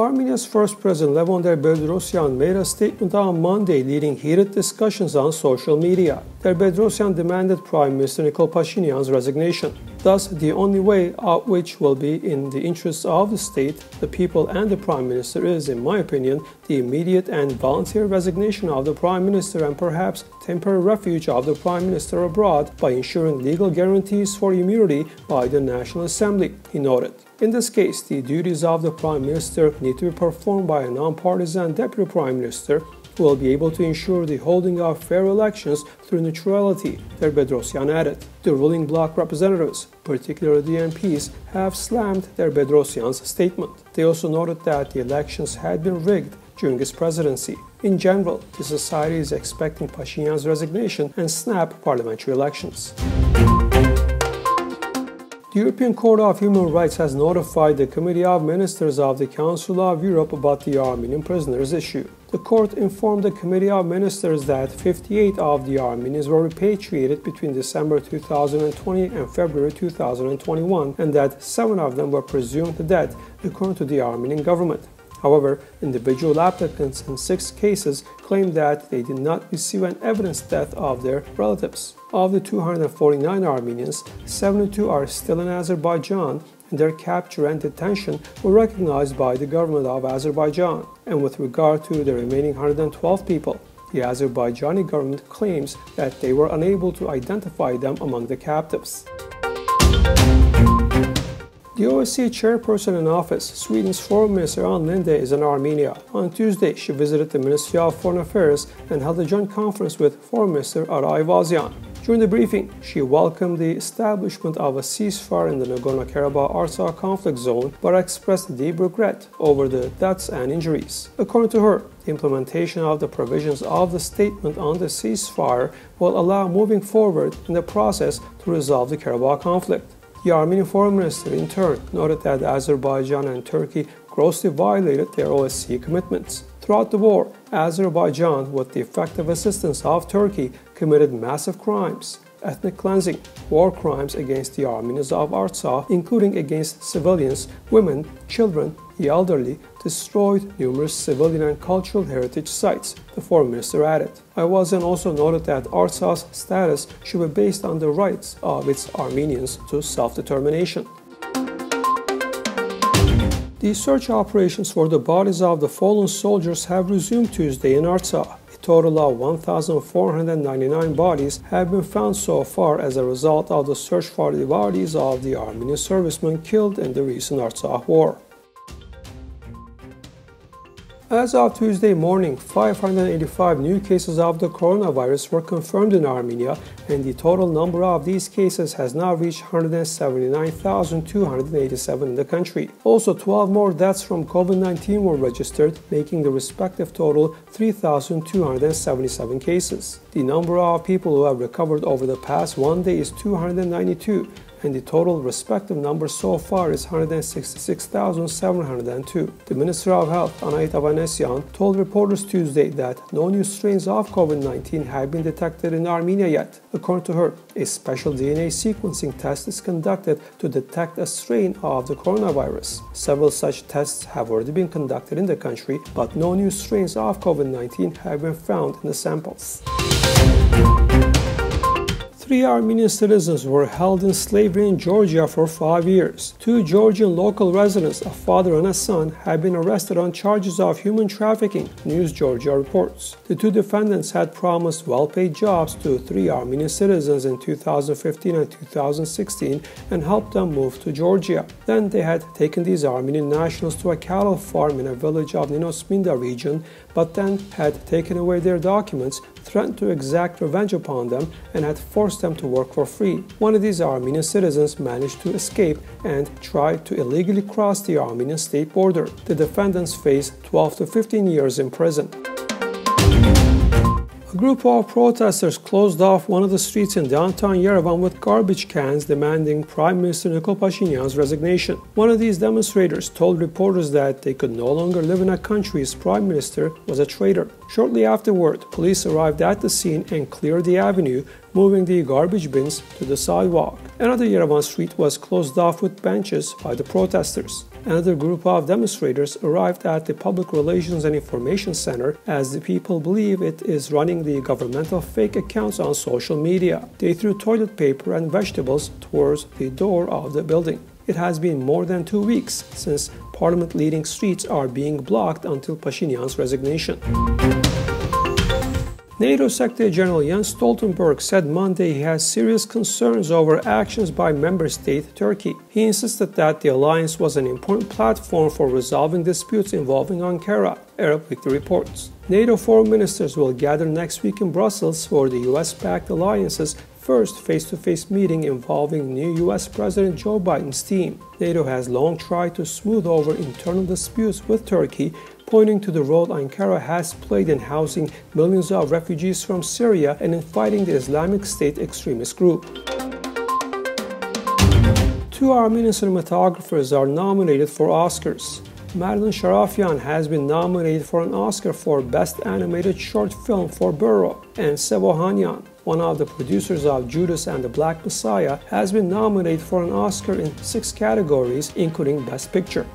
Armenia's first president Levon Ter-Petrosyan made a statement on Monday, leading heated discussions on social media. Ter-Petrosyan demanded Prime Minister Nikol Pashinyan's resignation. Thus, the only way out which will be in the interests of the state, the people and the Prime Minister is, in my opinion, the immediate and voluntary resignation of the Prime Minister and perhaps temporary refuge of the Prime Minister abroad by ensuring legal guarantees for immunity by the National Assembly, he noted. In this case, the duties of the Prime Minister need to be performed by a non-partisan Deputy Prime Minister who will be able to ensure the holding of fair elections through neutrality, Ter-Petrosyan added. The ruling bloc representatives, particularly the MPs, have slammed Ter-Petrosyan's statement. They also noted that the elections had been rigged during his presidency. In general, the society is expecting Pashinyan's resignation and snap parliamentary elections. The European Court of Human Rights has notified the Committee of Ministers of the Council of Europe about the Armenian prisoners issue. The court informed the Committee of Ministers that 58 of the Armenians were repatriated between December 2020 and February 2021, and that 7 of them were presumed dead, according to the Armenian government. However, individual applicants in 6 cases claimed that they did not receive an evidence death of their relatives. Of the 249 Armenians, 72 are still in Azerbaijan, and their capture and detention were recognized by the government of Azerbaijan. And with regard to the remaining 112 people, the Azerbaijani government claims that they were unable to identify them among the captives. The OSCE chairperson in office, Sweden's Foreign Minister Ann Linde, is in Armenia. On Tuesday, she visited the Ministry of Foreign Affairs and held a joint conference with Foreign Minister Azerbaijani. During the briefing, she welcomed the establishment of a ceasefire in the Nagorno-Karabakh conflict zone, but expressed deep regret over the deaths and injuries. According to her, the implementation of the provisions of the statement on the ceasefire will allow moving forward in the process to resolve the Karabakh conflict. The Armenian Foreign Minister, in turn, noted that Azerbaijan and Turkey grossly violated their OSCE commitments. Throughout the war, Azerbaijan, with the effective assistance of Turkey, committed massive crimes, ethnic cleansing, war crimes against the Armenians of Artsakh, including against civilians, women, children, the elderly, destroyed numerous civilian and cultural heritage sites, the Foreign Minister added. Azerbaijani also noted that Artsakh's status should be based on the rights of its Armenians to self-determination. The search operations for the bodies of the fallen soldiers have resumed Tuesday in Artsakh. A total of 1,499 bodies have been found so far as a result of the search for the bodies of the Armenian servicemen killed in the recent Artsakh war. As of Tuesday morning, 585 new cases of the coronavirus were confirmed in Armenia, and the total number of these cases has now reached 179,287 in the country. Also, 12 more deaths from COVID-19 were registered, making the respective total 3,277 cases. The number of people who have recovered over the past one day is 292, and the total respective number so far is 166,702. The Minister of Health, Avanesyan, told reporters Tuesday that no new strains of COVID-19 have been detected in Armenia yet. According to her, a special DNA sequencing test is conducted to detect a strain of the coronavirus. Several such tests have already been conducted in the country, but no new strains of COVID-19 have been found in the samples. 3 Armenian citizens were held in slavery in Georgia for 5 years. 2 Georgian local residents, a father and a son, have been arrested on charges of human trafficking, News Georgia reports. The 2 defendants had promised well-paid jobs to 3 Armenian citizens in 2015 and 2016 and helped them move to Georgia. Then they had taken these Armenian nationals to a cattle farm in a village of Ninosminda region, but then had taken away their documents, threatened to exact revenge upon them, and had forced them to work for free. One of these Armenian citizens managed to escape and tried to illegally cross the Armenian state border. The defendants face 12 to 15 years in prison. A group of protesters closed off one of the streets in downtown Yerevan with garbage cans demanding Prime Minister Nikol Pashinyan's resignation. One of these demonstrators told reporters that they could no longer live in a country whose prime minister was a traitor. Shortly afterward, police arrived at the scene and cleared the avenue, moving the garbage bins to the sidewalk. Another Yerevan street was closed off with benches by the protesters. Another group of demonstrators arrived at the Public Relations and Information Center as the people believe it is running the governmental fake accounts on social media. They threw toilet paper and vegetables towards the door of the building. It has been more than 2 weeks since parliament leading streets are being blocked until Pashinyan's resignation. NATO Secretary General Jens Stoltenberg said Monday he has serious concerns over actions by member state Turkey. He insisted that the alliance was an important platform for resolving disputes involving Ankara, Arab Weekly reports. NATO foreign ministers will gather next week in Brussels for the US-backed alliance's first face-to-face meeting involving new US President Joe Biden's team. NATO has long tried to smooth over internal disputes with Turkey, pointing to the role Ankara has played in housing millions of refugees from Syria and in fighting the Islamic State extremist group. 2 Armenian cinematographers are nominated for Oscars. Madeline Sharafyan has been nominated for an Oscar for Best Animated Short Film for Burro, and Sevohanyan, one of the producers of Judas and the Black Messiah, has been nominated for an Oscar in 6 categories, including Best Picture.